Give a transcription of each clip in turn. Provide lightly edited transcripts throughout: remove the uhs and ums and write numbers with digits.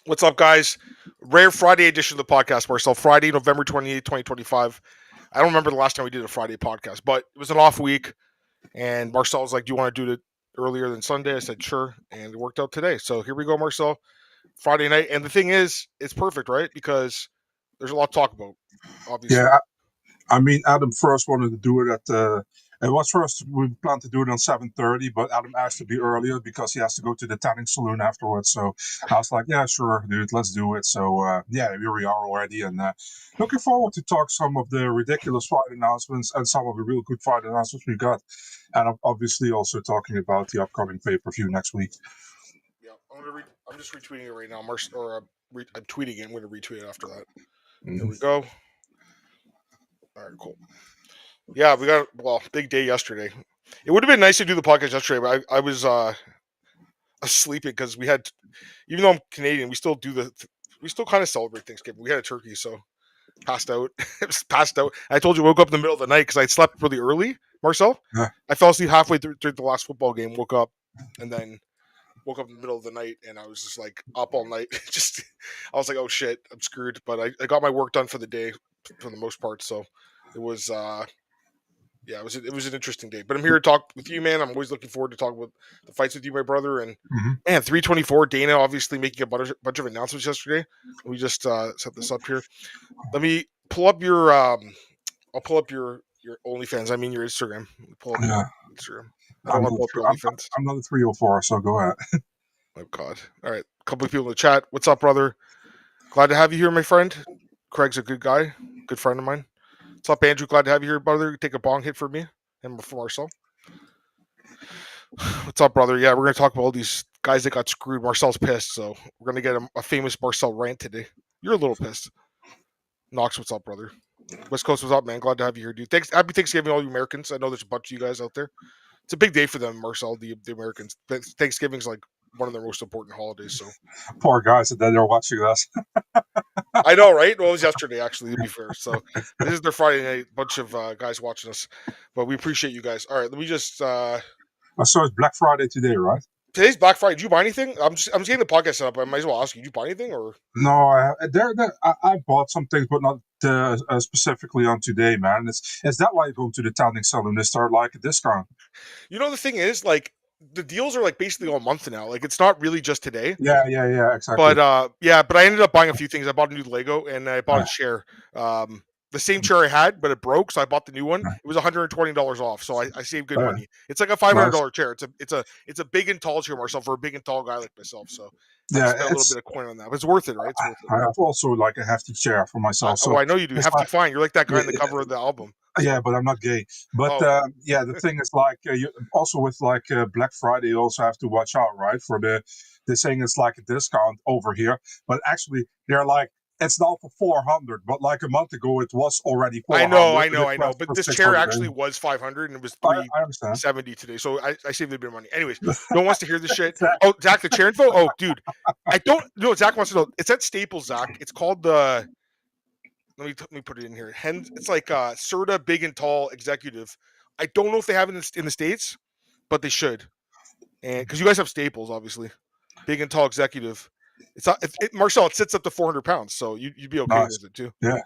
What's up, guys? Rare Friday edition of the podcast, Marcel. Friday, November 28th, 2025. I don't remember the last time we did a Friday podcast, but it was an off week. And Marcel was like, "Do you want to do it earlier than Sunday?" I said, "Sure." And it worked out today. So here we go, Marcel. Friday night. And the thing is, it's perfect, right? Because there's a lot to talk about, obviously. Yeah, I mean, Adam first wanted to do it it was first, we planned to do it on 7:30, but Adam asked to be earlier because he has to go to the tanning saloon afterwards. So I was like, yeah, sure, dude, let's do it. So, yeah, here we are already. And looking forward to talk some of the ridiculous fight announcements and some of the real good fight announcements we got. And obviously also talking about the upcoming pay-per-view next week. Yeah, I'm just retweeting it right now, I'm tweeting it. I'm going to retweet it after that. Here we go. All right, cool. Yeah, we got big day yesterday. It would have been nice to do the podcast yesterday, but I was sleeping because we had, even though I'm Canadian, we still kind of celebrate Thanksgiving. We had a turkey, so passed out. It was passed out. I told you, woke up in the middle of the night because I slept really early. Marcel, Yeah. I fell asleep halfway through the last football game. Woke up, and then woke up in the middle of the night, and I was just like up all night. I was like, oh shit, I'm screwed. But I got my work done for the day for the most part, so it was. Yeah, it was an interesting day. But I'm here to talk with you, man. I'm always looking forward to talking with the fights with you, my brother. And man, 324. Dana obviously making a bunch of announcements yesterday. We just set this up here. Let me pull up your. I'll pull up your OnlyFans. I mean your Instagram. Pull up your Instagram. I don't want to pull up your OnlyFans. I'm not a 304, so go ahead. Oh God! All right, a couple of people in the chat. What's up, brother? Glad to have you here, my friend. Craig's a good guy, good friend of mine. What's up, Andrew? Glad to have you here, brother. Take a bong hit for me and for Marcel. What's up, brother? Yeah, we're going to talk about all these guys that got screwed. Marcel's pissed, so we're going to get a famous Marcel rant today. You're a little pissed. Knox, what's up, brother? West Coast, what's up, man? Glad to have you here, dude. Happy Thanksgiving, all you Americans. I know there's a bunch of you guys out there. It's a big day for them, Marcel, the Americans. Thanksgiving's like one of their most important holidays. So poor guys that they're watching us. I know, right? Well, it was yesterday, actually, to be fair. So this is their Friday night. Bunch of guys watching us, but we appreciate you guys. All right, let me just. So it's Black Friday today, right? Today's Black Friday. Did you buy anything? I'm just getting the podcast set up. I might as well ask you. Did you buy anything or? No, I bought some things, but not specifically on today, man. Is that why you go to the tanning salon? They start like a discount. You know, the thing is, like, the deals are like basically all month now. Like, it's not really just today. Yeah, exactly. But I ended up buying a few things. I bought a new Lego and I bought a chair. The same chair I had, but it broke, so I bought the new one. It was $120 off, so I saved good money. It's like a $500 chair. It's a big and tall chair, Marcel, for a big and tall guy like myself. So I spent a little bit of coin on that, but it's worth it, right? It's worth it. I have also like a hefty chair for myself. So I know you do. Hefty fine. You're like that guy on the cover of the album. Yeah, but I'm not gay. But the thing is, like, you also with like Black Friday, you also have to watch out, right? For they're saying it's like a discount over here, but actually they're like, it's now for 400, but like a month ago it was already 400. I know. But this chair actually was 500 and it was 370 today. So I saved a bit of money. Anyways, no one wants to hear this shit. Oh, Zach, the chair info? Oh, dude. I don't know. Zach wants to know. It's at Staples, Zach. It's called the... Let me put it in here. It's like Serta Big and Tall Executive. I don't know if they have it in the States, but they should. And because you guys have Staples, obviously. Big and Tall Executive. It's not, Marcel, it sits up to 400 pounds, so you'd be okay with it too. Yeah.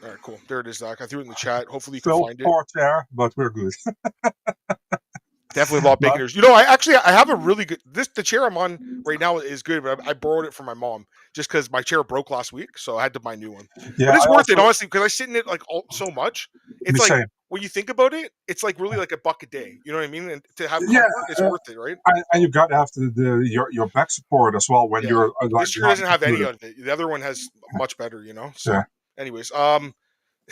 All right, cool. There it is, Zach. I threw it in the chat. Hopefully you can find it. Poor chair, but we're good. Definitely a lot bigger. You know, I have a really good. The chair I'm on right now is good, but I borrowed it from my mom just because my chair broke last week, so I had to buy a new one. Yeah, but it's worth it, honestly, because I sit in it like so much. It's like when you think about it, it's like really like $1 a day. You know what I mean? And to have comfort, it's worth it, right? And you got to have your back support as well when you're. This chair doesn't have any of it. The other one has much better, you know. So, anyways,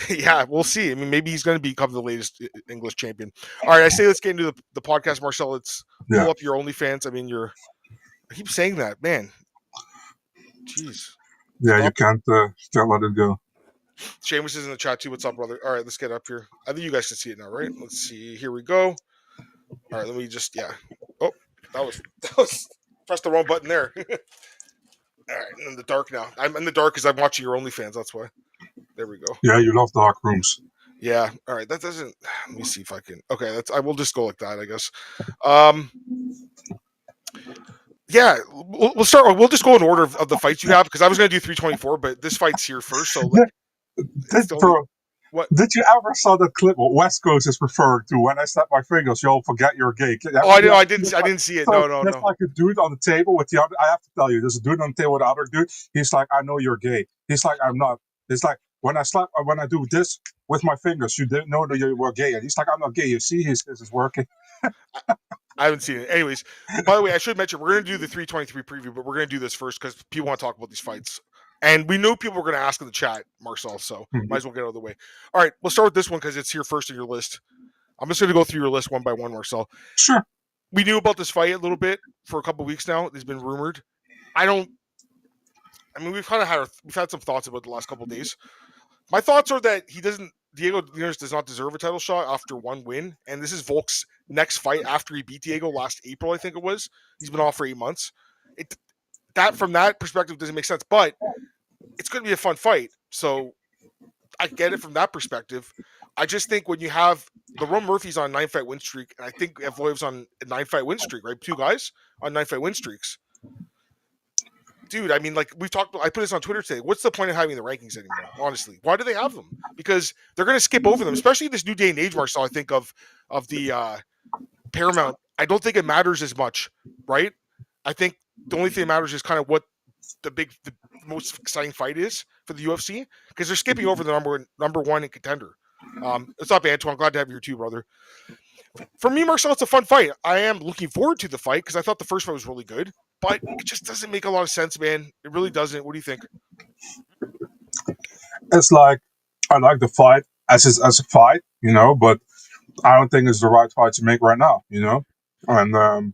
yeah, we'll see. I mean, maybe he's going to become the latest English champion. All right, I say let's get into the podcast, Marcel. Let's pull up your OnlyFans. I mean, I keep saying that, man. Jeez. Yeah, you can't let it go. Seamus is in the chat too. What's up, brother? All right, let's get up here. I think you guys can see it now, right? Let's see. Here we go. All right, let me just Oh, that was pressed the wrong button there. All right, I'm in the dark now. I'm in the dark because I'm watching your OnlyFans. That's why. There we go. Yeah, you love dark rooms. Yeah. All right. That doesn't. Let me see if I can. Okay. I will just go like that, I guess. Yeah, we'll start. We'll just go in order of the fights you have because I was going to do 324, but this fight's here first. So it's the only, Bro, what? did you ever saw that clip what West Coast is referring to? When I snap my fingers, you'll forget you're gay. Oh, I know. I didn't see it. So No. there's like a dude on the table with the other. I have to tell you, there's a dude on the table with the other dude. He's like, I know you're gay. He's like, I'm not. It's like when I do this with my fingers, you didn't know that you were gay. And he's like, I'm not gay. You see, this is working. I haven't seen it. Anyways, by the way, I should mention we're going to do the 323 preview, but we're going to do this first because people want to talk about these fights. And we knew people were going to ask in the chat, Marcel, so might as well get out of the way. All right, we'll start with this one because it's here first in your list. I'm just going to go through your list one by one, Marcel. Sure. We knew about this fight a little bit for a couple of weeks now. It's been rumored. We've had some thoughts about it the last couple of days. My thoughts are that Diego Nunes does not deserve a title shot after one win, and this is Volk's next fight after he beat Diego last April, I think it was. He's been off for 8 months. From that perspective doesn't make sense, but it's going to be a fun fight. So I get it from that perspective. I just think when you have LaRon Murphy's on a 9-fight win streak, and I think Evloev's on a 9-fight win streak, right? 2 guys on 9-fight win streaks. Dude, I mean, like we've talked about, I put this on Twitter today. What's the point of having the rankings anymore? Honestly, why do they have them? Because they're going to skip over them, especially this new day and age, Marcel. I think of the Paramount. I don't think it matters as much, right? I think the only thing that matters is kind of what the most exciting fight is for the UFC because they're skipping over the number one in contender. What's up, Antoine? Glad to have you here too, brother. For me, Marcel, it's a fun fight. I am looking forward to the fight because I thought the first fight was really good, but it just doesn't make a lot of sense, man. It really doesn't. What do you think? It's like I like the fight as a fight, but I don't think it's the right fight to make right now, and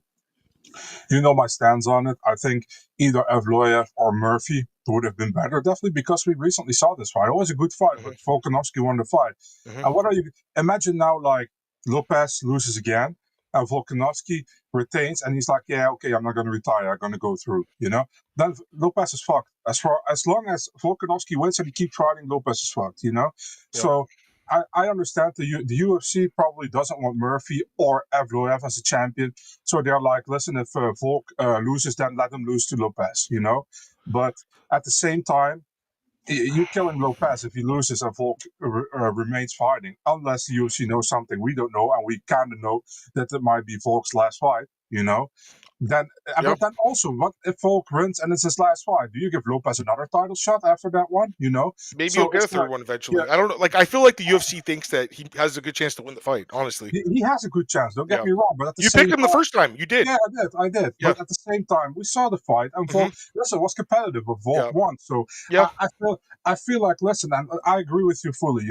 my stance on it. I think either Evloev or Murphy would have been better, definitely because we recently saw this fight. It was a good fight, but Volkanovski won the fight. And what are you imagine now? Like Lopes loses again, and Volkanovski retains, and he's like, "Yeah, okay, I'm not going to retire. I'm going to go through." Then Lopes is fucked. As long as Volkanovski wins and he keeps fighting, Lopes is fucked. So. I understand the UFC probably doesn't want Murphy or Evloev as a champion, so they're like, listen, if Volk loses, then let him lose to Lopes, But at the same time, you're killing Lopes if he loses and Volk remains fighting, unless the UFC knows something we don't know, and we kind of know that it might be Volk's last fight, Then, but then also, what if Volk wins and it's his last fight? Do you give Lopes another title shot after that one? Maybe he'll get a third one eventually. Yeah. I don't know. Like, I feel like the UFC thinks that he has a good chance to win the fight. Honestly, he has a good chance. Don't get me wrong, but at the you same picked him the first time. You did. Yeah, I did. Yeah. But at the same time, we saw the fight, and Volk, listen, was competitive, but Volk won. So I feel like, listen, and I agree with you fully.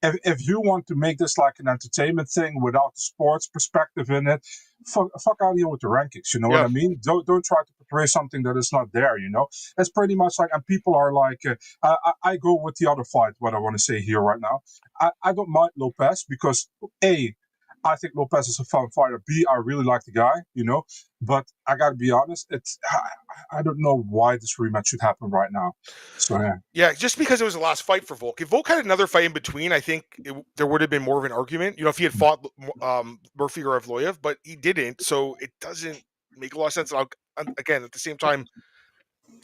If you want to make this like an entertainment thing without the sports perspective in it, fuck out of here with the rankings. You know what I mean? Don't try to portray something that is not there. It's pretty much like, and people are like, I go with the other fight. What I want to say here right now, I don't mind Lopes because I think Lopes is a fun fighter. B, I really like the guy, but I gotta be honest, I don't know why this rematch should happen right now. So yeah, just because it was the last fight for Volk. If Volk had another fight in between, I think there would have been more of an argument. If he had fought Murphy or Evloev, but he didn't, so it doesn't make a lot of sense. And again, at the same time,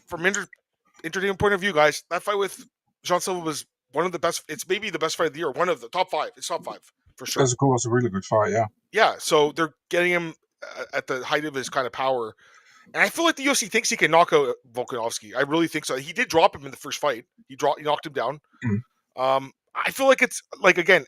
from entertainment point of view, guys, that fight with Jean Silva was one of the best. It's maybe the best fight of the year. One of the top 5. It's top 5. For sure. It was a really good fight, yeah. Yeah, so they're getting him at the height of his kind of power. And I feel like the UFC thinks he can knock out Volkanovski. I really think so. He did drop him in the first fight. He knocked him down. I feel like it's, like, again,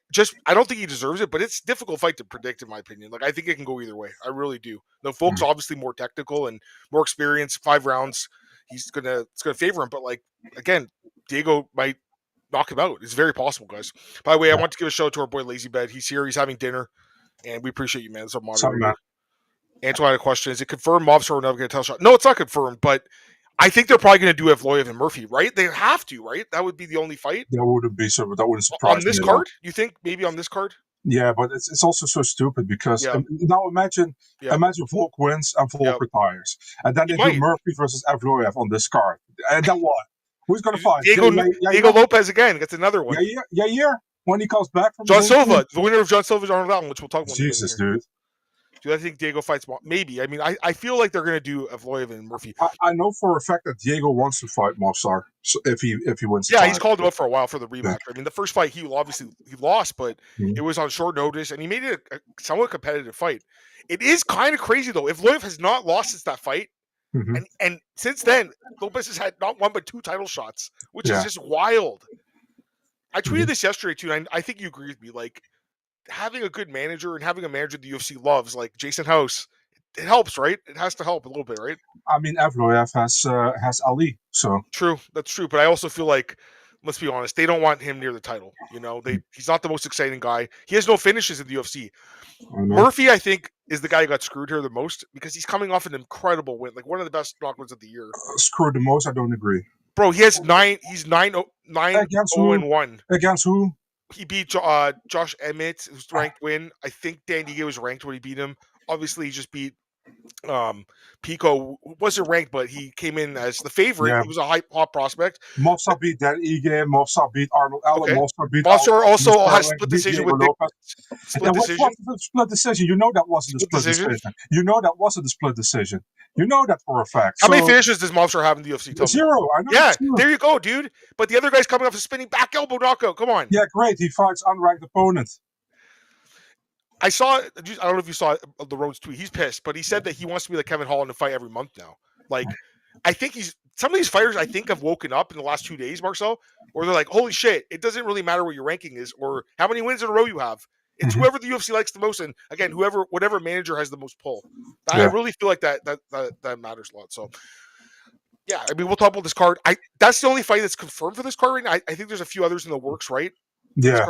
I don't think he deserves it, but it's a difficult fight to predict, in my opinion. Like, I think it can go either way. I really do. The Volk's obviously more technical and more experienced. 5 rounds, it's gonna favor him. But, like, again, Diego might knock him out. It's very possible, guys. By the way, I want to give a shout out to our boy Lazy Bed. He's here. He's having dinner, and we appreciate you, man. That's our moderator. Antoine had a question. Is it confirmed Mobster will never get a title shot? No, it's not confirmed, but I think they're probably going to do Evloev and Murphy, right? They have to, right? That would be the only fight. That wouldn't be so. That wouldn't surprise me. On this card? You think maybe on this card? Yeah, but it's also so stupid because now imagine Volk wins and Volk retires, and then they do Murphy versus Evloev on this card, and then what? Who's going to fight? Diego Lopes again. Gets another one. Yeah. When he comes back from John Silva, the winner of John Silva's Arnold Allen, which we'll talk about. Jesus, dude. Do I think Diego fights? Maybe. I mean, I feel like they're going to do Evloev and Murphy. I know for a fact that Diego wants to fight Mofsar if he wins. Yeah, he's called him up for a while for the rematch. I mean, the first fight he lost, but it was on short notice, and he made it a somewhat competitive fight. It is kind of crazy though. If Evloev has not lost since that fight, and since then Lopes has had not one but 2 title shots, which is just wild. I tweeted this yesterday too, and I think you agree with me. Like, having a good manager and having a manager the UFC loves, like Jason House, it helps, right? It has to help a little bit, right? I mean, Evloev has Ali, so true. That's true. But I also feel like, let's be honest, they don't want him near the title. You know, he's not the most exciting guy. He has no finishes in the UFC. Murphy, I think, is the guy who got screwed here the most because he's coming off an incredible win, like one of the best knockouts of the year. Screwed the most? I don't agree. Bro, he has 9. He's 9-0 and 1 against who? He beat Josh Emmett, who's ranked win. I think Dan Ige was ranked when he beat him. Obviously, he just beat Pico, who wasn't ranked, but he came in as the favorite. Yeah. He was a hot prospect. Mofsar beat Dan Ige. Mofsar beat Arnold Allen. Okay. Mofsar also has split decision with split decision. You know that wasn't a split decision. You know that wasn't a split decision. You know that for a fact. How many finishes does Mofsar have in the UFC? 0. I know. Yeah, there you go, dude. But the other guy's coming off a spinning back elbow knockout. Come on. Yeah, great. He fights unranked opponents. I don't know if you saw the Rhodes tweet. He's pissed, but he said that he wants to be like Kevin Holland and fight every month now. Like, I think some of these fighters I think have woken up in the last 2 days, Marcel, where they're like, holy shit, it doesn't really matter what your ranking is or how many wins in a row you have. It's whoever the UFC likes the most, and again, whatever manager has the most pull. I really feel like that matters a lot. So, yeah, I mean, we'll talk about this card. That's the only fight that's confirmed for this card right now. I think there's a few others in the works, right? Yeah,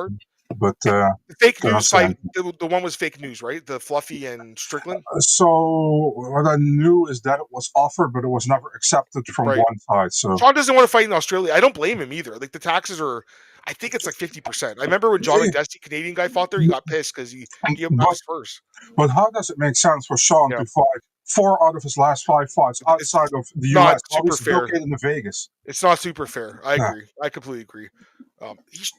but the fake news fight, the one was fake news, right? The Fluffy and Strickland. So what I knew is that it was offered, but it was never accepted from one side. So Sean doesn't want to fight in Australia. I don't blame him either. Like, the taxes are, I think it's like 50%. I remember when John McDessie, Canadian guy, fought there, he got pissed because he gave him first. But how does it make sense for Sean to fight 4 out of his last 5 fights outside of the US? Super fair. In Vegas. It's not super fair. I agree. I completely agree.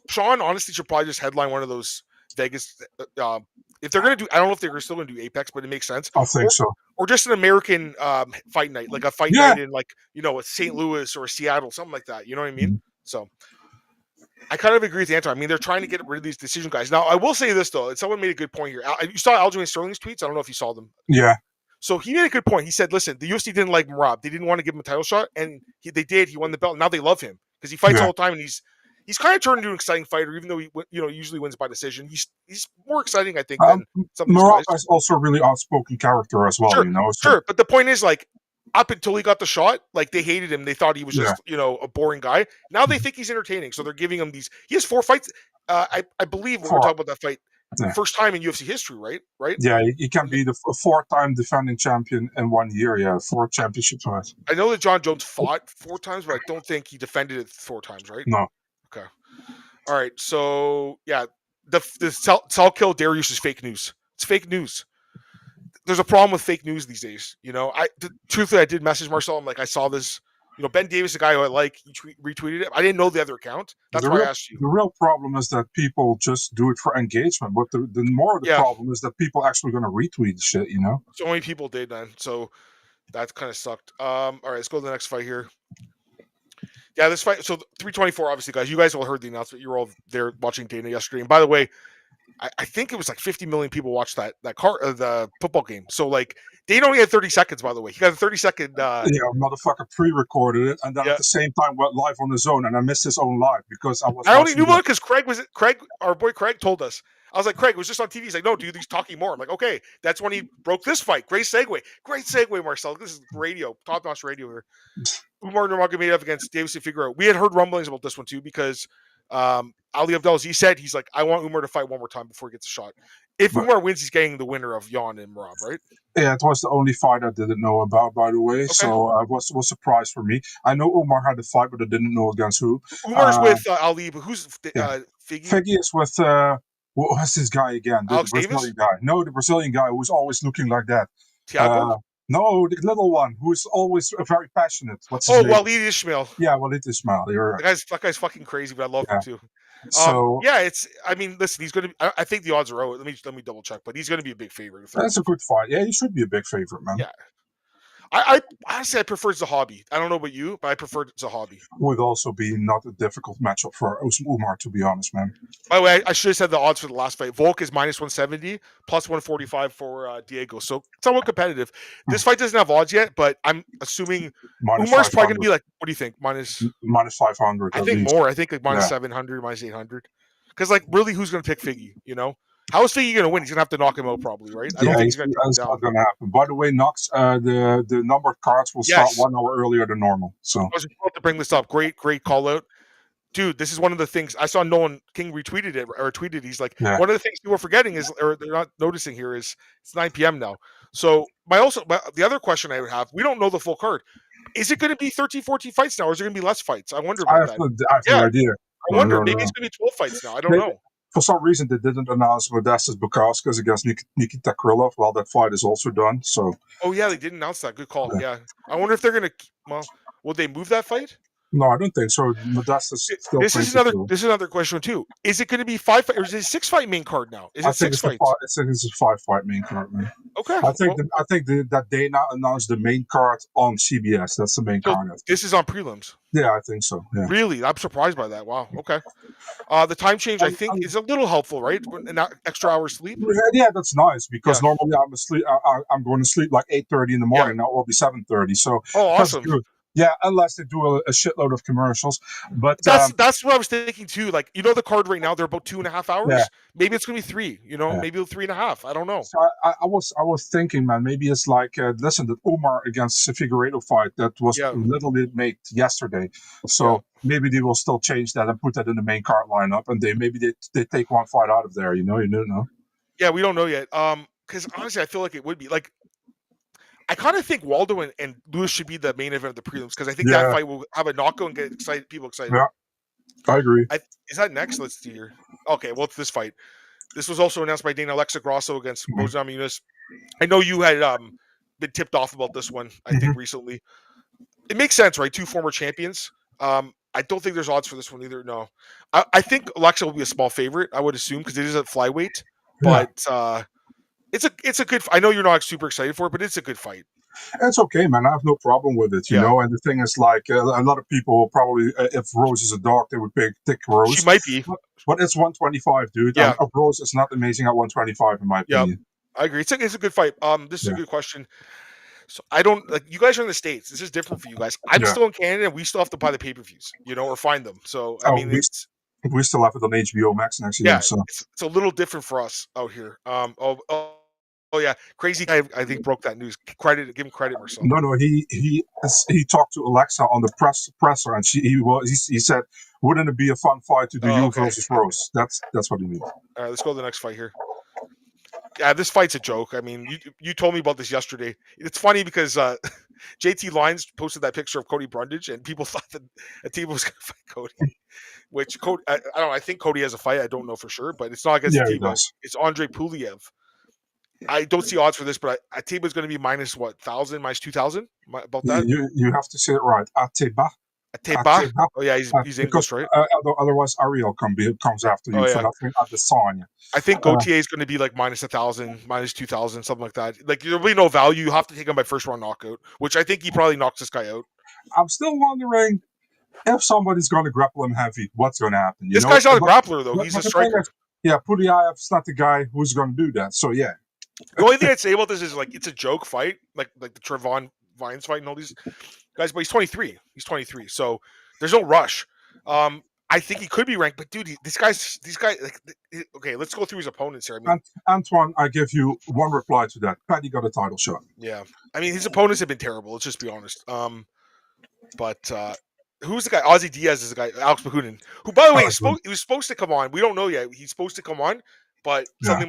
Sean honestly should probably just headline one of those Vegas. If they're going to do, I don't know if they're still going to do Apex, but it makes sense. I think so. Or just an American fight night, like a fight night in a St. Louis or a Seattle, something like that. You know what I mean? So I kind of agree with Anton. I mean, they're trying to get rid of these decision guys. Now, I will say this though, and someone made a good point here. You saw Aljamain Sterling's tweets. I don't know if you saw them. Yeah. So he made a good point. He said, listen, the UFC didn't like Merab. They didn't want to give him a title shot, and they did. He won the belt. Now they love him because he fights all the time, and he's kind of turned into an exciting fighter, even though he usually wins by decision. He's more exciting, I think, than some of these guys. Merab is also a really outspoken character as well, sure, you know. So. Sure, but the point is, like, up until he got the shot, like, they hated him. They thought he was just, a boring guy. Now they think he's entertaining, so they're giving him these. He has 4 fights. I believe when we're talking about that fight. First time in UFC history, right? Yeah, he can be the 4-time defending champion in 1 year. Yeah, 4 championship fights. I know that John Jones fought 4 times, but I don't think he defended it 4 times, right? No. Okay. All right. So yeah, the Sal kill Darius is fake news. It's fake news. There's a problem with fake news these days. Truthfully, I did message Marcel. I'm like, I saw this. Ben Davis, the guy who I like, he retweeted it. I didn't know the other account. That's why I asked you. The real problem is that people just do it for engagement. But the more of the problem is that people actually going to retweet the shit, So many people did, man. So that kind of sucked. All right, let's go to the next fight here. Yeah, this fight. So 324, obviously, guys. You guys all heard the announcement. You were all there watching Dana yesterday. And by the way, I think it was like 50 million people watched the football game. So like Dana only had 30 seconds, by the way. He got a 30-second. Motherfucker pre-recorded it, and then at the same time went live on his own, and I missed his own live because I only knew about it because Craig, our boy Craig, told us. I was like, Craig, it was just on TV. He's like, no, dude, he's talking more. I'm like, okay, that's when he broke this fight. Great segue, Marcel. This is radio, top-notch radio here. Umar Nurmagomedov against Davis and Figueroa. We had heard rumblings about this one too because Ali Abdelaziz said he's like, I want Umar to fight one more time before he gets a shot. If Umar wins, he's getting the winner of Jan and Merab, right? Yeah, it was the only fight I didn't know about, by the way. Okay. So it was a surprise for me. I know Umar had a fight, but I didn't know against who. Umar's with Ali, but who's Figgy? Figgy is with what's this guy again? The Brazilian guy. No, the Brazilian guy who's always looking like that. Thiago? No, the little one who's always very passionate. What's his name? Walid Ismail. Yeah, Walid Ismail. You're right. That guy's fucking crazy, but I love him too. So yeah, it's. I mean, listen, he's going to. I think the odds are out. Let me double check, but he's going to be a big favorite. that's a good fight. Yeah, he should be a big favorite, man. Yeah, I honestly I prefer Zahabi. I don't know about you, but I prefer Zahabi. Would also be not a difficult matchup for Umar, to be honest, man. By the way, I should have said the odds for the last fight. Volk is minus 170, plus 145 for Diego. So somewhat competitive. This fight doesn't have odds yet, but I'm assuming Minus Umar's probably going 500. to be like, what do you think? Minus 500. I at think least. more. I think like minus 700, minus 800. Because like really, who's going to pick Figgy? You know, how is Figgy going to win? He's going to have to knock him out probably, right? I don't think he's going to take him that's down. not going to happen. By the way, Knox, the numbered cards will start 1 hour earlier than normal. So I was about to bring this up. Great call out. Dude, this is one of the things I saw. Nolan King retweeted it or tweeted. He's like, one of the things people are forgetting is, or they're not noticing here, is it's 9 p.m. now. So the other question I would have, we don't know the full card. Is it going to be 13, 14 fights now, or is it going to be less fights? I wonder about that. I have no idea. I wonder. Maybe it's going to be 12 fights now. I don't know. For some reason, they didn't announce Modestas Bukauskas against Nikita Krylov. Well, that fight is also done. So. Oh yeah, they did announce that. Good call. Yeah. I wonder if they're going to. Well, will they move that fight? No, I don't think so. Modestas still. This is another question too. Is it going to be 5 fight or is it a 6 fight main card now? Is it 6 fights? I think it's a 5 fight main card, man. Okay. I think that they now announced the main card on CBS. That's the main card. This is on prelims. Yeah, I think so. Yeah. Really, I'm surprised by that. Wow. Okay. The time change I think is a little helpful, right? An extra hour sleep. Yeah, that's nice because normally I'm asleep. I'm going to sleep like 8:30 in the morning. Now it will be 7:30. So awesome. That's good. Yeah, unless they do a shitload of commercials. But that's what I was thinking too. Like, the card right now, they're about 2.5 hours. Yeah. Maybe it's gonna be 3, maybe 3.5. I don't know. So I was thinking, man, maybe it's like listen, the Umar against Figueiredo fight that was literally made yesterday. So maybe they will still change that and put that in the main card lineup, and they take one fight out of there. You don't know. Yeah, we don't know yet. Because honestly, I feel like it would be like. I kind of think Waldo and Lewis should be the main event of the prelims because I think that fight will have a knockout and get people excited. Yeah, I agree. Is that next? Let's see here. Okay, well, it's this fight. This was also announced by Dana Alexa Grosso against Bozan Nunes. I know you had been tipped off about this one, I think, recently. It makes sense, right? 2 former champions. I don't think there's odds for this one either. No. I think Alexa will be a small favorite, I would assume, because it is at flyweight. But it's a good. I know you're not super excited for it, but it's a good fight. It's okay, man. I have no problem with it, you know. And the thing is, like, a lot of people will probably, if Rose is a dog, they would pick Rose. She might be, but it's 125, dude. Yeah, and Rose is not amazing at 125, in my opinion. I agree. It's a good fight. This is a good question. So I don't like you guys are in the States. This is different for you guys. I'm still in Canada, and we still have to buy the pay-per-views, or find them. So I mean, we still have it on HBO Max next year. Yeah, so it's a little different for us out here. Oh yeah, crazy guy. I think broke that news. Give him credit, Marcel. No. He talked to Alexa on the presser, and he said, "Wouldn't it be a fun fight to do you versus Rose?" That's what he means. All right, let's go to the next fight here. Yeah, this fight's a joke. I mean, you told me about this yesterday. It's funny because JT Lyons posted that picture of Cody Brundage, and people thought that Atiba was going to fight Cody. Which Cody, I don't know. I think Cody has a fight. I don't know for sure, but it's not against Atiba. It's Andre Puliev. I don't see odds for this, but Atiba is going to be minus 1,000, minus 2,000. About that, you have to say it right. Atiba. Oh yeah, he's English, right? Otherwise, Ariel comes after you for nothing at the sign. I think Gaethje is going to be like minus 1,000, minus 2,000, something like that. Like there'll be no value. You have to take him by first round knockout, which I think he probably knocks this guy out. I'm still wondering if somebody's going to grapple him heavy. What's going to happen? This guy's not a grappler though. He's a striker. Puliev is not the guy who's going to do that. So yeah. The only thing I'd say about this is like it's a joke fight, like the Trevon Vines fight and all these guys. But he's 23. He's 23, so there's no rush. I think he could be ranked, but dude, these guys. Like, okay, let's go through his opponents here. I mean, Antoine, I give you one reply to that. Paddy got a title shot. Yeah, I mean his opponents have been terrible. Let's just be honest. But who's the guy? Ozzy Diaz is the guy. Alex Bakunin, who, by the way, he was supposed to come on. We don't know yet. He's supposed to come on. But something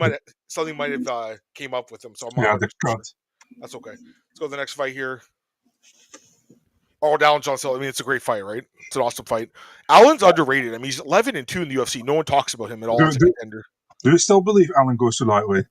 might have came up with him. So I'm that's okay. Let's go to the next fight here. Allen John Silva. I mean, it's a great fight, right? It's an awesome fight. Allen's underrated. I mean, he's 11-2 in the UFC. No one talks about him at all as a contender. Do you still believe Allen goes to lightweight?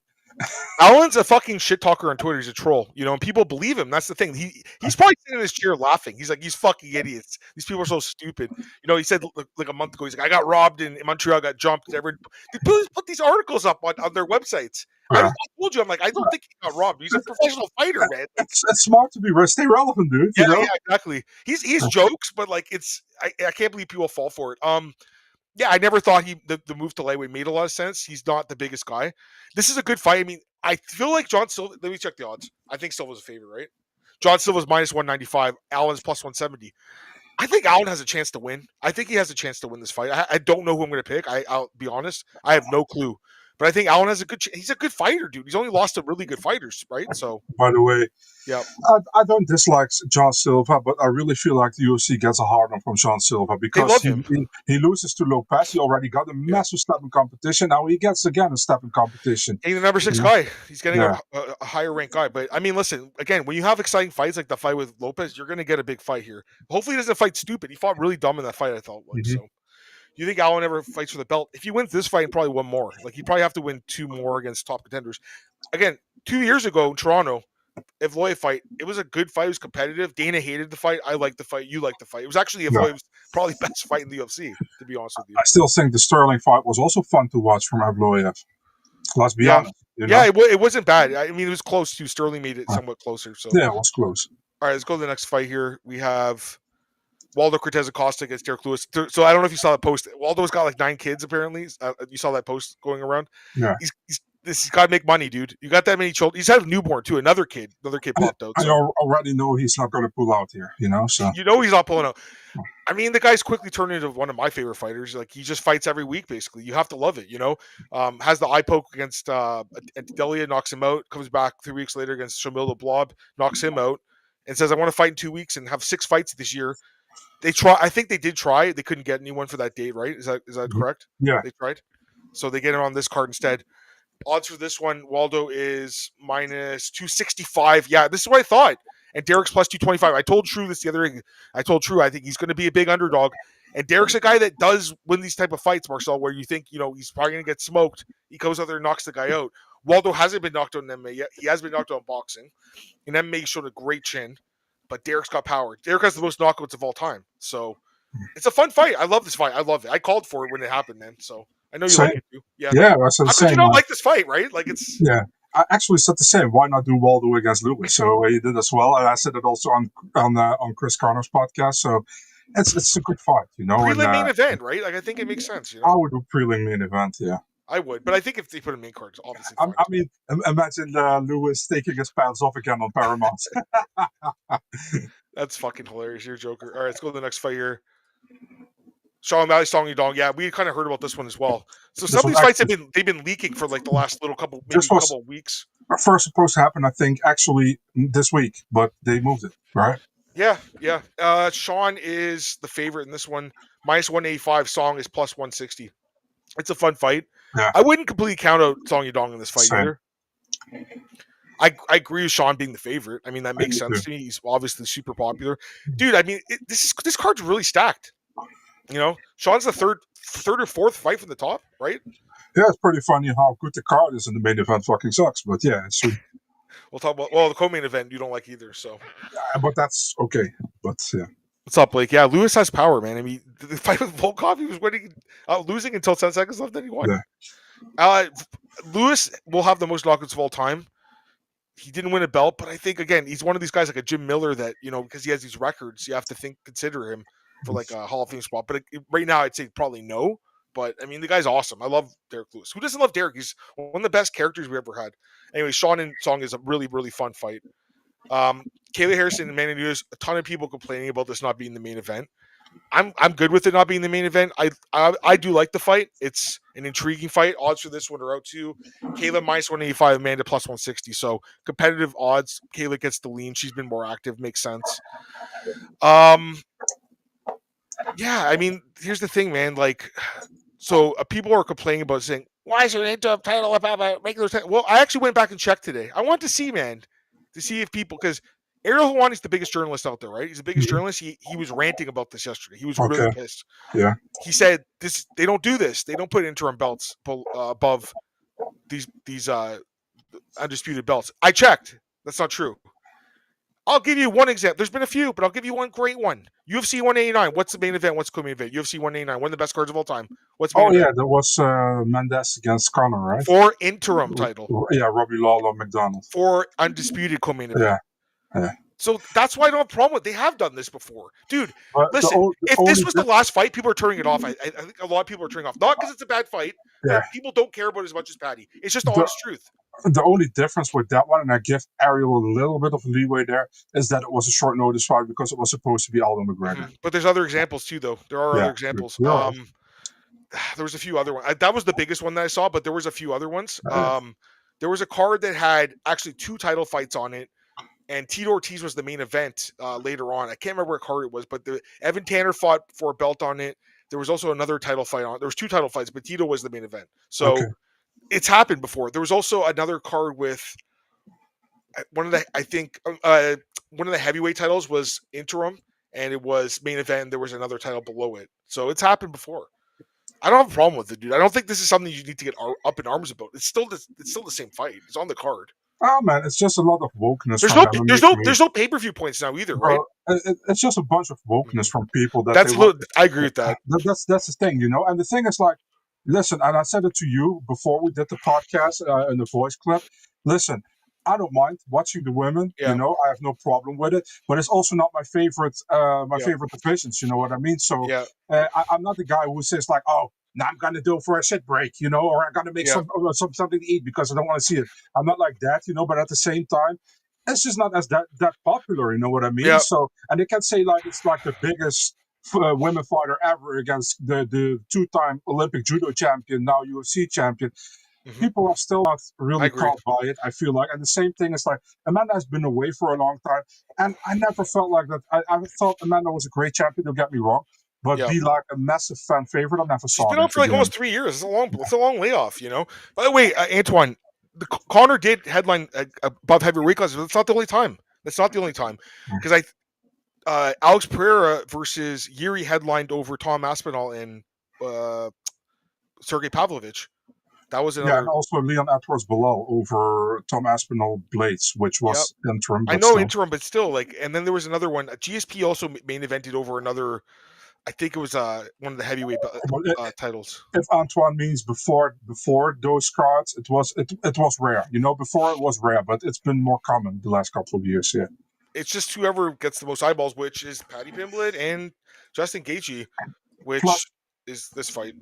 Alan's a fucking shit talker on Twitter. He's a troll, and people believe him. That's the thing. He's probably sitting in his chair laughing. He's like, these fucking idiots. These people are so stupid. He said like a month ago, he's like, I got robbed in Montreal, got jumped. They put these articles up on their websites. Yeah. I told you, I'm like, I don't think he got robbed. He's a professional fighter, man. It's smart to stay relevant, dude. Yeah, exactly. He's jokes, but like I can't believe people fall for it. Yeah, I never thought the move to lightweight made a lot of sense. He's not the biggest guy. This is a good fight. I mean, I feel like John Silva. Let me check the odds. I think Silva's a favorite, right? John Silva's minus 195. Allen's plus 170. I think Allen has a chance to win. I think he has a chance to win this fight. I don't know who I'm going to pick. I'll be honest. I have no clue. But I think Allen has he's a good fighter, dude. He's only lost to really good fighters, right? So, by the way, yeah, I don't dislike John Silva, but I really feel like the UFC gets a hard on from John Silva because he loses to Lopes. He already got a massive step in competition. Now he gets again a step in competition. He's the number 6 guy. He's getting a higher ranked guy. But I mean, listen, again, when you have exciting fights like the fight with Lopes, you're going to get a big fight here. Hopefully, he doesn't fight stupid. He fought really dumb in that fight, I thought. So. You think Allen ever fights for the belt? If he wins this fight and probably one more, like he'd probably have to win 2 more against top contenders. Again, 2 years ago in Toronto, Evloev fight, it was a good fight. It was competitive. Dana hated the fight. I liked the fight. You liked the fight. It was actually Evloev's probably best fight in the UFC, to be honest with you. I still think the Sterling fight was also fun to watch from Evloev. Let's be honest. Yeah, it wasn't bad. I mean, it was close too. Sterling made it somewhat closer. So yeah, it was close. All right, let's go to the next fight here. We have Waldo Cortez Acosta against Derek Lewis. So I don't know if you saw that post. Waldo's got like 9 kids apparently. You saw that post going around. Yeah, he's got to make money, dude. You got that many children. He's had a newborn too. Another kid popped out. So. I already know he's not going to pull out here. So he's not pulling out. I mean, the guy's quickly turned into one of my favorite fighters. Like he just fights every week, basically. You have to love it. Has the eye poke against Delia, knocks him out. Comes back 3 weeks later against Shamil Blob, knocks him out, and says, "I want to fight in 2 weeks and have 6 fights this year." I think they did try. They couldn't get anyone for that date, right? Is that correct? Yeah. They tried. So they get him on this card instead. Odds for this one, Waldo is minus 265. Yeah, this is what I thought. And Derek's plus 225. I told True this the other day. I told True I think he's going to be a big underdog. And Derek's a guy that does win these type of fights, Marcel, where you think, he's probably going to get smoked. He goes out there and knocks the guy out. Waldo hasn't been knocked out in MMA yet. He has been knocked out in boxing. In MMA, he showed a great chin. But Derek's got power. Derek has the most knockouts of all time. So it's a fun fight. I love this fight. I love it. I called for it when it happened, man. So I know you like it too. Yeah. Yeah, that's the same. You don't like this fight, right? Like it's. Yeah. I actually said the same. Why not do Waldo against Lewis? So he did as well. And I said it also on Chris Carno's podcast. So it's a good fight, Prelim main event, right? Like I think it makes sense. I would do prelim main event, yeah. I would, but I think if they put a main card, obviously. I mean, imagine Lewis taking his pants off again on Paramount. That's fucking hilarious. You're a joker. All right, let's go to the next fight here. Sean O'Malley, Song Yudong. Yeah, we kind of heard about this one as well. So some of these fights they've been leaking for like the last couple of weeks. First supposed to happen, I think, actually this week, but they moved it, right? Yeah. Sean is the favorite in this one. Minus 185. Song is plus 160. It's a fun fight. Yeah. I wouldn't completely count out Song Yudong in this fight either. I agree with Sean being the favorite. I mean, that makes sense to me. He's obviously super popular. Dude, I mean, this card's really stacked. Sean's the third or fourth fight from the top, right? Yeah, it's pretty funny how good the card is, and the main event fucking sucks. But yeah, it's we'll talk about the co-main event you don't like either. So, yeah, but that's okay. But yeah, what's up, Blake? Yeah, Lewis has power, man. I mean, the fight with Volkov, he was winning, losing until 10 seconds left, then he won. Yeah. Lewis will have the most knockouts of all time. He didn't win a belt, but I think again he's one of these guys like a Jim Miller that because he has these records, you have to consider him for like a Hall of Fame spot. But right now, I'd say probably no. But I mean, the guy's awesome. I love Derek Lewis. Who doesn't love Derek? He's one of the best characters we ever had. Anyway, Sean and Song is a really, really fun fight. Kayla Harrison and Manny Nunes, a ton of people complaining about this not being the main event. I'm good with it not being the main event. I do like the fight. It's an intriguing fight. Odds for this one are out too. Kayla minus 185, Amanda plus 160. So competitive odds. Kayla gets the lean. She's been more active. Makes sense. Yeah, I mean, here's the thing, man. Like, so people are complaining about saying, why is there an interim title about a regular title? Well, I actually went back and checked today. I wanted to see, man, if people, because Ariel Helwani's the biggest journalist out there, right? He's the biggest journalist. He was ranting about this yesterday. He was really pissed. Yeah. He said they don't do this. They don't put interim belts above these undisputed belts. I checked. That's not true. I'll give you one example. There's been a few, but I'll give you one great one. UFC 189. What's the main event? What's the co-main event? UFC 189. One of the best cards of all time. What's the main event? Yeah, that was Mendes against Conor, right? For interim title. Yeah, Robbie Lawler, McDonald. For undisputed co-main event. Yeah. So that's why I don't have a problem with it. They have done this before. Dude, listen, if this was the last fight, people are turning it off. I think a lot of people are turning off. Not because it's a bad fight, but people don't care about it as much as Paddy. It's just the honest truth. The only difference with that one, and I give Ariel a little bit of leeway there, is that it was a short notice fight because it was supposed to be Aldo McGregor. But there's other examples too, though. There are other examples. There was a few other ones. That was the biggest one that I saw, but there was a few other ones. There was a card that had actually 2 title fights on it, and Tito Ortiz was the main event later on. I can't remember what card it was, but Evan Tanner fought for a belt on it. There was also another title fight on it. There was 2 title fights, but Tito was the main event. So it's happened before. There was also another card with one of the heavyweight titles was interim, and it was main event. There was another title below it. So it's happened before. I don't have a problem with it, dude. I don't think this is something you need to get up in arms about. It's still the same fight. It's on the card. Oh man, it's just a lot of wokeness. There's no pay-per-view points now either, right? It's just a bunch of wokeness from people that I agree with that. That's the thing, you know. And the thing is, like, listen, and I said it to you before we did the podcast in the voice clip. Listen, I don't mind watching the women. You know, I have no problem with it. But it's also not my favorite. Favorite divisions. You know what I mean? So I'm not the guy who says like, oh, now I'm gonna do it for a shit break, you know, or I'm gonna make something to eat because I don't want to see it. I'm not like that, you know. But at the same time, it's just not as that popular. You know what I mean? So, and they can say like it's like the biggest women fighter ever against the 2-time Olympic judo champion, now UFC champion. People are still not really caught by it, I feel like. And the same thing is like, Amanda has been away for a long time, and I never felt like that. I thought Amanda was a great champion, don't get me wrong, but be like a massive fan favorite, I never saw. She's been out for like almost 3 years. It's a long layoff, you know. By the way, Antoine, Connor did headline above heavyweight weight class, but that's not the only time. Because Alex Pereira versus Yuri headlined over Tom Aspinall and Sergey Pavlovich. That was another. Yeah, and also Leon Edwards Bilal over Tom Aspinall Blades, which was interim. I know interim, but still, like, and then there was another one. GSP also main evented over another. I think it was one of the heavyweight titles. If Antoine means before those cards, it was rare. You know, before it was rare, but it's been more common the last couple of years. Yeah. It's just whoever gets the most eyeballs, which is Paddy Pimblett and Justin Gaethje, which is this fight.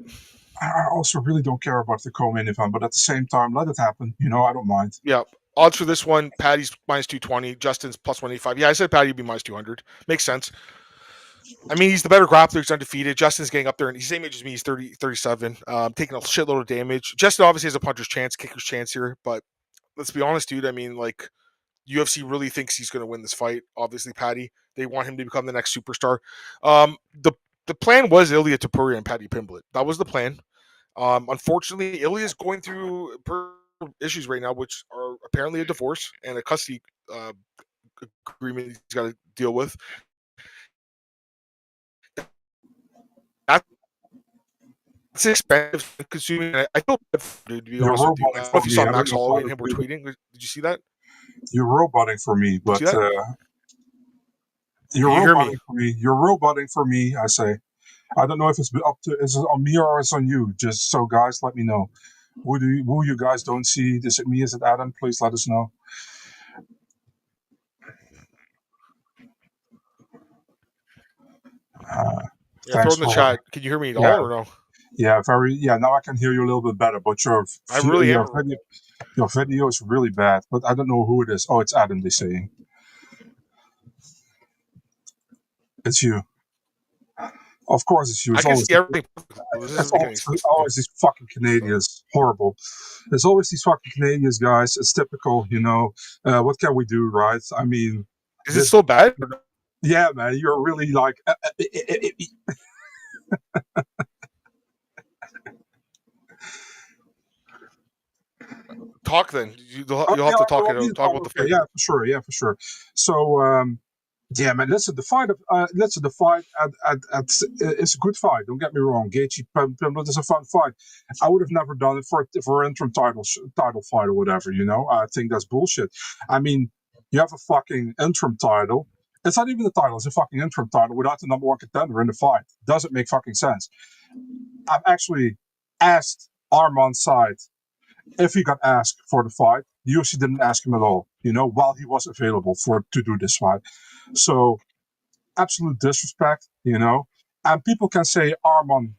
I also really don't care about the co-main event, but at the same time, let it happen. You know, I don't mind. Yeah. Odds for this one, Paddy's minus 220, Justin's plus 185. Yeah, I said Paddy would be minus 200. Makes sense. I mean, he's the better grappler. He's undefeated. Justin's getting up there, and he's the same age as me. He's 37, taking a shitload of damage. Justin obviously has a puncher's chance, kicker's chance here, but let's be honest, dude. I mean, like, UFC really thinks he's going to win this fight. Obviously, Paddy. They want him to become the next superstar. The plan was Ilia Topuria and Paddy Pimblett. That was the plan. Unfortunately, Ilia is going through issues right now, which are apparently a divorce and a custody agreement he's got to deal with. It's expensive and consuming. I feel bad for you, to be honest with you. I don't know if you saw Max Holloway and him were tweeting. Did you see that? You're roboting for me, but you're roboting for me. I say, I don't know if it's is it on me or it's on you. Just so guys, let me know. Who you guys don't see? Is it me? Is it Adam? Please let us know. Throw in the chat. Can you hear me at all or no? Yeah, now I can hear you a little bit better, but your video is really bad, but I don't know who it is. Oh, it's Adam, they're saying. It's you. Of course it's you. It's always these fucking Canadians. Horrible. There's always these fucking Canadians, guys. It's typical, you know. What can we do, right? I mean... Is it so bad? Yeah, man. You're really like... Talk then. You'll have to talk about the fight. Yeah, for sure. So, Yeah, man. Listen, the fight. It's a good fight. Don't get me wrong. Gaethje Pimblett is a fun fight. I would have never done it for an interim title fight or whatever. I think that's bullshit. I mean, you have a fucking interim title. It's not even the title. It's a fucking interim title without the number one contender in the fight. Doesn't make fucking sense. I've actually asked Arman's side if he got asked for the fight. The UFC didn't ask him at all. While he was available to do this fight. So absolute disrespect, And people can say Arman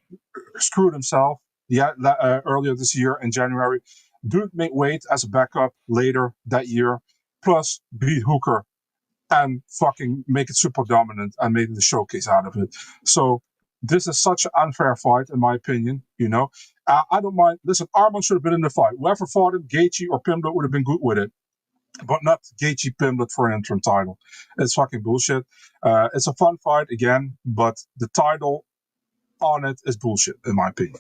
screwed himself. Earlier this year in January, dude made weight as a backup later that year, plus beat Hooker and fucking make it super dominant and made the showcase out of it. So this is such an unfair fight, in my opinion. I don't mind. Listen, Arman should have been in the fight. Whoever fought him, Gaethje or Pimblett, would have been good with it. But not Gaethje Pimblett for an interim title. It's fucking bullshit. It's a fun fight again, but the title on it is bullshit, in my opinion.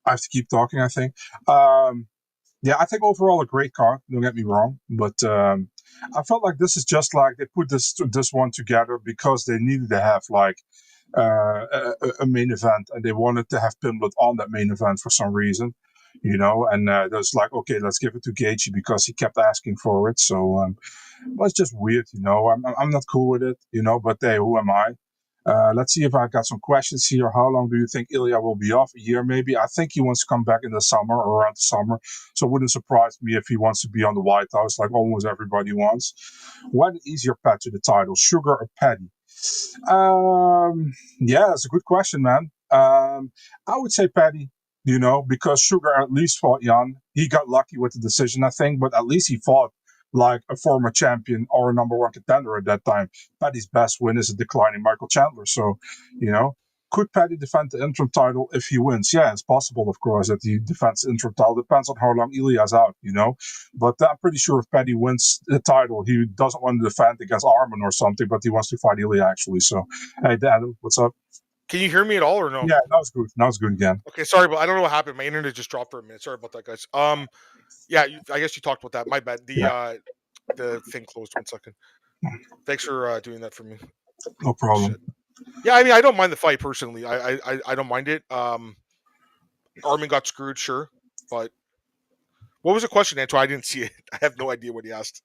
I have to keep talking, I think. Yeah, I think overall a great card. Don't get me wrong, but I felt like this is just like they put this one together because they needed to have like a main event, and they wanted to have Pimblett on that main event for some reason. And there's like, okay, let's give it to Gaethje because he kept asking for it. So it's just weird, I'm not cool with it, but hey, who am I? Let's see if I got some questions here. How long do you think Ilya will be off? A year, maybe? I think he wants to come back in the summer or around the summer. So it wouldn't surprise me if he wants to be on the White House like almost everybody wants. What easier path to the title, Sugar or Paddy? Yeah, that's a good question, man. I would say Paddy, because Sugar at least fought young. He got lucky with the decision, I think, but at least he fought like a former champion or a number one contender at that time. Paddy's best win is a declining Michael Chandler. So, could Paddy defend the interim title if he wins? Yeah, it's possible, of course, that he defends the interim title. Depends on how long Ilya's out, But I'm pretty sure if Paddy wins the title, he doesn't want to defend against Arman or something, but he wants to fight Ilya, actually. So, hey, Dan, what's up? Can you hear me at all or no? Yeah, that was good. That was good again. Okay, sorry, but I don't know what happened. My internet just dropped for a minute. Sorry about that, guys. Yeah, I guess you talked about that. My bad. The thing closed. 1 second. Thanks for doing that for me. No problem. Shit. Yeah, I mean, I don't mind the fight personally. I don't mind it. Arman got screwed, sure, but what was the question, Antoine? I didn't see it. I have no idea what he asked.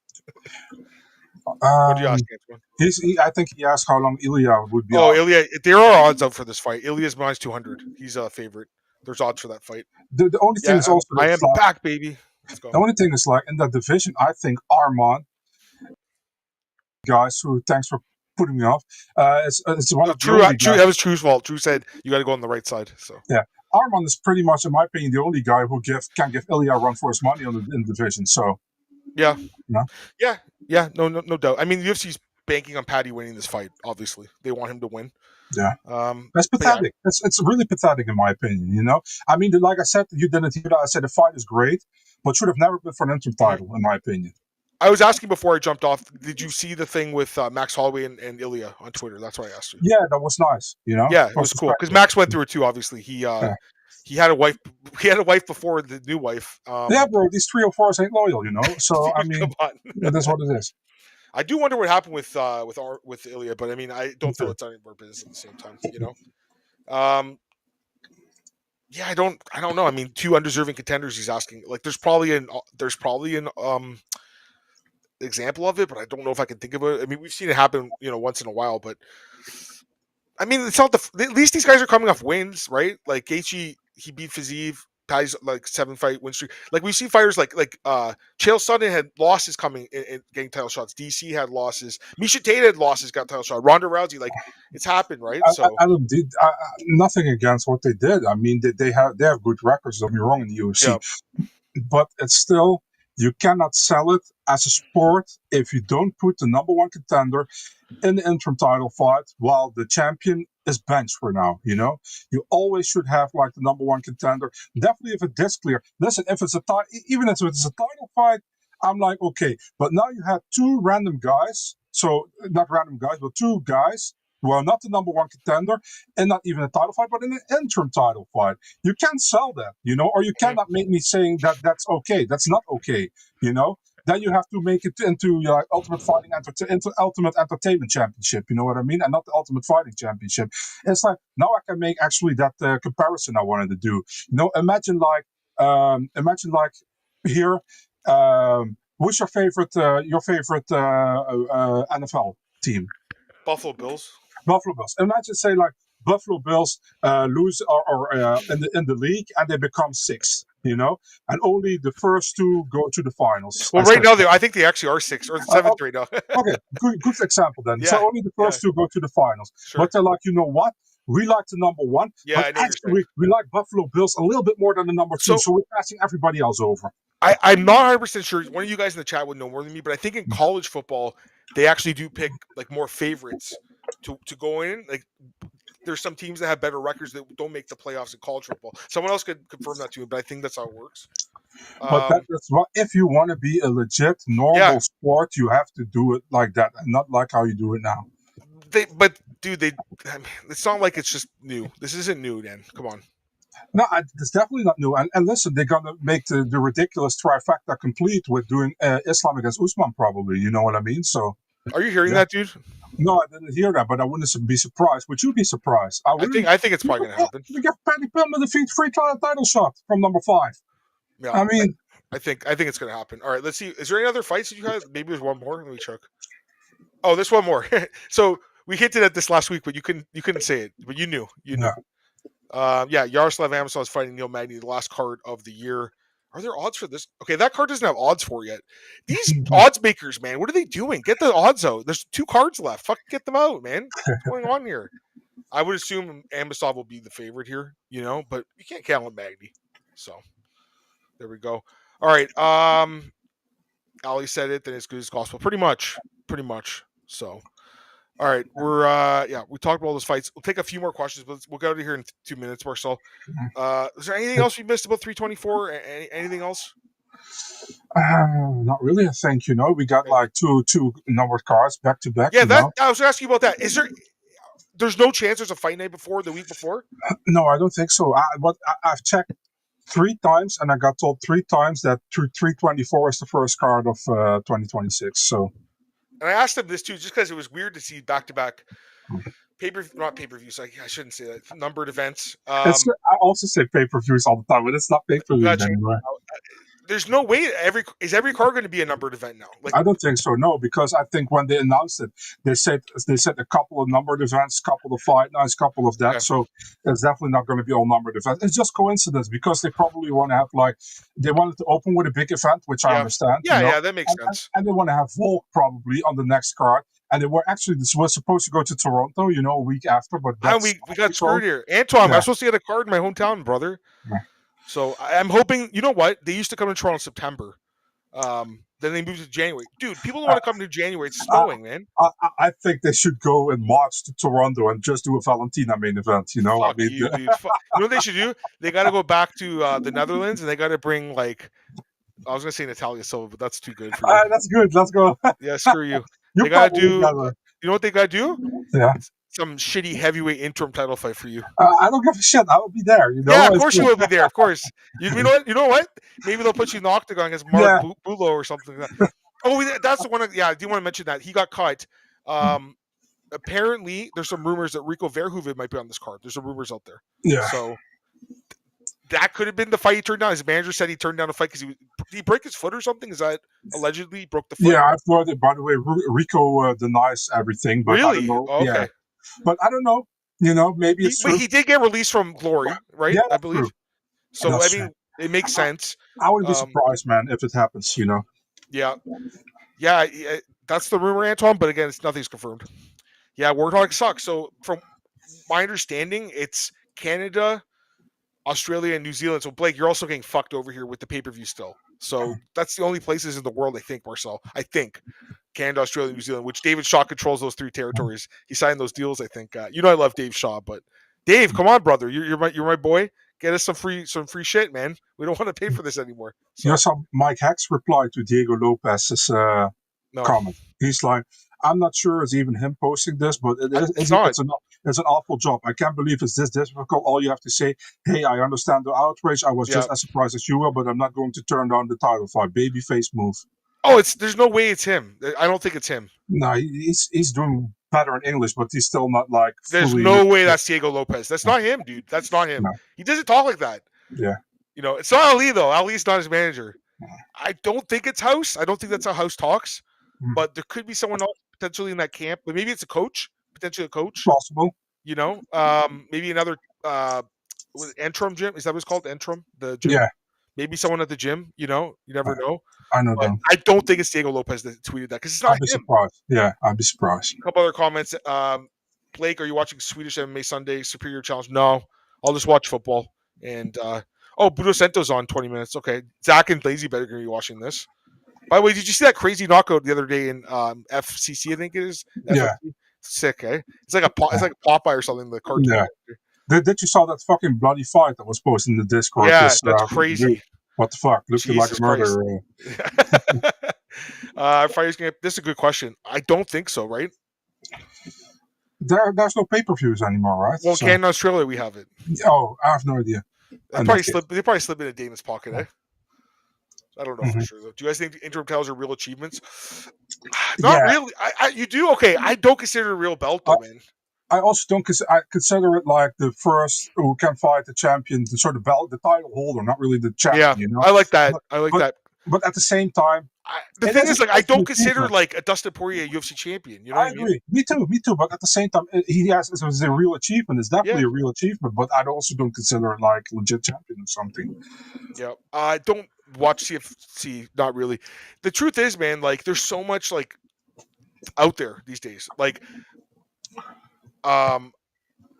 What did you ask, Antoine? I think he asked how long Ilya would be. Oh, Ilya! There are odds out for this fight. Ilya's minus 200. He's a favorite. There's odds for that fight. The only thing is also I am back, baby. Let's go. The only thing is like in that division, I think Arman, guys, who thanks for putting me off. It's one of True. That was True's fault. True said you got to go on the right side. So yeah, Arman is pretty much, in my opinion, the only guy who can give Ilya a run for his money in the division. So yeah, no doubt. I mean, the UFC's banking on Paddy winning this fight. Obviously, they want him to win. Yeah, that's pathetic. Yeah. It's really pathetic in my opinion. I mean, like I said, you didn't hear that. I said the fight is great, but should have never been for an interim title, in my opinion. I was asking before I jumped off. Did you see the thing with Max Holloway and Ilya on Twitter? That's why I asked you. Yeah, that was nice. Yeah, it was cool because Max went through it too. Obviously, he had a wife. He had a wife before the new wife. Yeah, bro. These 304s ain't loyal, So I mean, that's what it is. I do wonder what happened with Ilya, but I mean, I don't feel it's any of our business at the same time. Yeah, I don't know. I mean, two undeserving contenders. He's asking. Like, there's probably an example of it, but I don't know if I can think of it. I mean, we've seen it happen, once in a while, but I mean, it's not at least these guys are coming off wins, right? Like Gaethje, he beat Fiziev. Paddy's like 7-fight win streak. Like we see fighters like Chael Sonnen had losses coming in getting title shots. DC had losses. Miesha Tate had losses, got title shot. Ronda Rousey, like it's happened, right? Nothing against what they did. I mean, they have good records. Don't be wrong in the UFC, but it's still, you cannot sell it as a sport if you don't put the number one contender in the interim title fight while the champion is benched for now. You always should have like the number one contender. Definitely if it's clear. Listen, if it's even if it's a title fight, I'm like, okay. But now you have two random guys. So not random guys, but two guys who are not the number one contender and not even a title fight, but in an interim title fight. You can't sell that, or you cannot make me saying that that's okay. That's not okay, then you have to make it into Ultimate Fighting into Ultimate Entertainment Championship. You know what I mean? And not the Ultimate Fighting Championship. It's like now I can make actually that comparison I wanted to do. You know, imagine like here. Who's your favorite NFL team? Buffalo Bills. Buffalo Bills. Imagine say like Buffalo Bills lose or in the league and they become 6, you know, and only the first 2 go to the finals. Well, right now I think they actually are 6 or 7th right now. Okay, good example then. So only the first 2 go to the finals. Sure. But they're like, you know what? We like the number 1, but actually we like Buffalo Bills a little bit more than the number 2, so we're passing everybody else over. I'm not 100% sure. One of you guys in the chat would know more than me, but I think in college football they actually do pick like more favorites to go in. Like there's some teams that have better records that don't make the playoffs in college football. Someone else could confirm that to me, but I think that's how it works. But that's what if you want to be a legit normal sport, you have to do it like that, and not like how you do it now. It's not like it's just new. This isn't new, Dan. Come on. No, it's definitely not new. And listen, they're going to make the ridiculous trifecta complete with doing Islam against Usman, probably. You know what I mean? So, are you hearing that, dude? No, I didn't hear that, but I wouldn't be surprised. Would you be surprised? I think it's probably going to happen. We get Paddy Pimblett a free title shot from number 5. Yeah, I mean, I think it's going to happen. All right, let's see. Is there any other fights that you had? Maybe there's one more. Let me check. Oh, there's one more. So we hinted at this last week, but you couldn't say it, but you knew. No. Yaroslav Amosov is fighting Neil Magny, the last card of the year. Are there odds for this? Okay, that card doesn't have odds for yet. These odds makers, man, what are they doing? Get the odds out. There's 2 cards left. Fucking get them out, man. What's going on here? I would assume Amosov will be the favorite here, you know, but you can't count on Magny. So there we go. All right. Ali said it, then it's good as gospel. Pretty much. So. All right, we talked about all those fights. We'll take a few more questions, but we'll go to here in 2 minutes or so. Is there anything else we missed about 324? Anything else? Not really. I think we got like two numbered cards back to back. Yeah, I was asking you about that. There's no chance there's a fight night before the week before? No, I don't think so. I've checked 3 times, and I got told 3 times that 324 is the first card of 2026. So. And I asked him this too, just because it was weird to see back-to-back not pay-per-views. I shouldn't say that. Numbered events. I also say pay-per-views all the time, but it's not pay-per-views anymore. There's no way every card going to be a numbered event now. I don't think so. No, because I think when they announced it, they said a couple of numbered events, couple of fight nights, couple of that. Yeah. So it's definitely not going to be all numbered events. It's just coincidence because they probably want to have they wanted to open with a big event, which I understand. Yeah, that makes sense. And they want to have Volk probably on the next card. And they were supposed to go to Toronto, a week after, but we got screwed here. Antoine, I'm supposed to get a card in my hometown, brother. Yeah. So I'm hoping, you know what? They used to come to Toronto in September. Then they moved to January. Dude, people don't want to come to January. It's snowing, man. I think they should go in March to Toronto and just do a Valentina main event, You know what they should do? They got to go back to the Netherlands, and they got to bring, I was going to say Natalia Silva, but that's too good for you. That's good. Let's go. Yeah, screw you. They got to do, you know what they got to do? Yeah. Some shitty heavyweight interim title fight for you. I don't give a shit. I will be there. Yeah, of course you will be there. Of course. You know what? Maybe they'll put you in the octagon against Mark Bulo or something like that. Oh, that's the one. I do want to mention that he got cut. Apparently, there's some rumors that Rico Verhoeven might be on this card. There's some rumors out there. Yeah. So that could have been the fight he turned down. His manager said he turned down the fight because did he break his foot or something? Is that allegedly broke the foot? Yeah, I've heard it. By the way, Rico denies everything. But really? I don't know. Okay. Yeah. But I don't know. Maybe it's true. But he did get released from Glory, right? Yeah, I believe. True. So, it makes sense. I wouldn't be surprised, man, if it happens, Yeah. Yeah, that's the rumor, Antoine, but again, nothing's confirmed. Yeah, Warthog sucks. So, from my understanding, it's Canada, Australia, and New Zealand. So, Blake, you're also getting fucked over here with the pay-per-view still. So, that's the only places in the world, I think, Marcel. I think. Canada, Australia, New Zealand, which David Shaw controls those 3 territories. He signed those deals, I think. I love Dave Shaw, but Dave, come on, brother. You're my boy. Get us some free shit, man. We don't want to pay for this anymore. So. So Mike Hex replied to Diego Lopez's comment. He's like, I'm not sure it's even him posting this, but it's an awful job. I can't believe it's this difficult. All you have to say, hey, I understand the outrage. I was just as surprised as you were, but I'm not going to turn down the title fight. Babyface move. Oh, there's no way it's him. I don't think it's him. No, he's doing better in English, but he's still not like There's fully. no way that's Diego Lopes. That's not him, dude. That's not him. No. He doesn't talk like that. Yeah. You know, it's not Ali though. Ali's not his manager. I don't think it's House. I don't think that's how House talks. But there could be someone else potentially in that camp. But maybe it's a coach, potentially a coach. Possible. You know, maybe another Entrum gym. Is that what it's called? Entrum, the gym. Yeah. Maybe someone at the gym. You know, you never know. I know But them. I don't think it's Diego Lopes that tweeted that because it's not I'd be him. surprised. Yeah, I'd be surprised. A couple other comments. Blake, are you watching Swedish MMA Sunday Superior Challenge? No, I'll just watch football. And Budo Sento's on 20 minutes. Okay, Zach and Lazy better going to be watching this. By the way, did you see that crazy knockout the other day in FCC? I think it is. Yeah. FFC? Sick, eh? It's like a Popeye or something. The cartoon. Yeah. Did you saw that fucking bloody fight that was posted in the Discord? Yeah, that's crazy. Dude, what the fuck? Looked like a murder. This is a good question. I don't think so, right? There's no pay-per-views anymore, right? Well, in Australia we have it. Oh, I have no idea. They probably slip in a Damon's pocket, eh? I don't know for sure though. Do you guys think interim titles are real achievements? Not really. You do? Okay. I don't consider it a real belt though, man. I also don't consider it like the first who can fight the champion, the sort of belt, the title holder, not really the champion. Yeah, you know? I like that. I like that. But at the same time, the thing is, like, I don't consider like a Dustin Poirier a UFC champion. You know what I agree. Me too. But at the same time, it's a real achievement. It's definitely a real achievement. But I also don't consider it like legit champion or something. Yeah, I don't watch CFC. Not really. The truth is, man, like there's so much like out there these days. Like,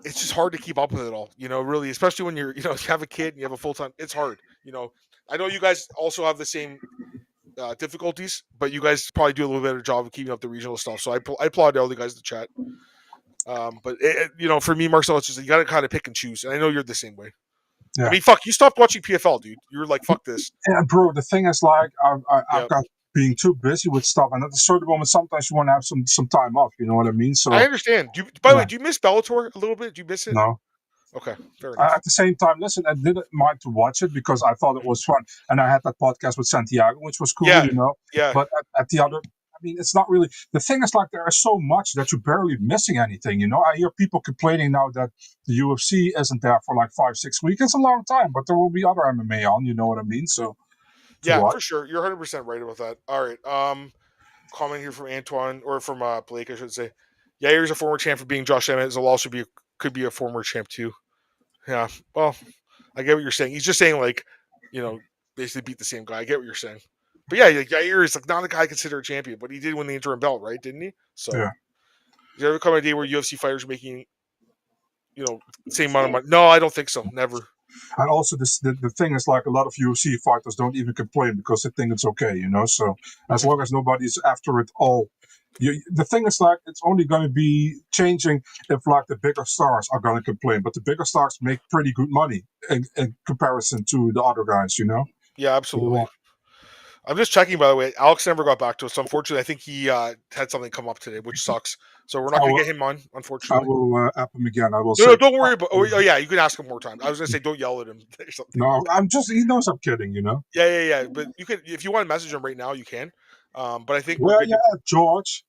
it's just hard to keep up with it all. You know, really, especially when you have a kid and you have a full time. It's hard. You know, I know you guys also have the same difficulties, but you guys probably do a little better job of keeping up the regional stuff. So I applaud all the guys in the chat. But for me, Marcel, it's just you got to kind of pick and choose, and I know you're the same way. Yeah. I mean, fuck, you stopped watching PFL, dude. You were like, fuck this. Yeah, bro. The thing is, like, I've got being too busy with stuff, and at a certain moment, sometimes you want to have some time off. You know what I mean? So I understand. By the way, do you miss Bellator a little bit? Do you miss it? No. Okay, fair enough. At the same time, listen, I didn't mind to watch it because I thought it was fun, and I had that podcast with Santiago, which was cool, you know. Yeah. But at the other, I mean, it's not really. The thing is, like, there is so much that you're barely missing anything. You know, I hear people complaining now that the UFC isn't there for like 5-6 weeks. It's a long time, but there will be other MMA on. You know what I mean? So. Yeah, for sure. You're 100% right about that. All right. Comment here from Antoine or from Blake, I should say. Yair's a former champ for being Josh Emmett. Zalal could be a former champ too. Yeah. Well, I get what you're saying. He's just saying like, basically beat the same guy. I get what you're saying. But yeah, Yair is like not a guy I consider a champion, but he did win the interim belt, right? Didn't he? So yeah. Is there ever come a day where UFC fighters are making, same amount of money? No, I don't think so. Never. And also, the thing is, like, a lot of UFC fighters don't even complain because they think it's okay, you know. So as long as nobody's after it all, the thing is, like, it's only going to be changing if, like, the bigger stars are going to complain. But the bigger stars make pretty good money in comparison to the other guys, you know. Yeah, absolutely. I'm just checking, by the way. Alex never got back to us. Unfortunately, I think he had something come up today, which sucks. So we're not going to get him on, unfortunately. I will app him again. I will. No, don't worry about. Oh yeah, you can ask him more time. I was going to say, don't yell at him or something. No, he knows I'm kidding, you know. Yeah. But you could, if you want to message him right now, you can. But I think. Well, George.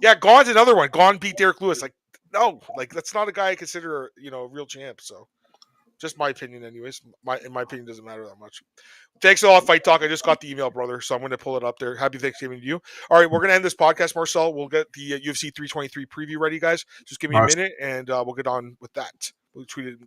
Yeah, Gawn's another one. Gawn beat Derek Lewis. Like, no, like that's not a guy I consider, a real champ. So. Just my opinion, anyways. In my opinion, doesn't matter that much. Thanks a lot, Fight Talk. I just got the email, brother, so I'm going to pull it up there. Happy Thanksgiving to you. All right, we're going to end this podcast, Marcel. We'll get the UFC 323 preview ready, guys. Just give me a minute, and we'll get on with that. We'll tweet it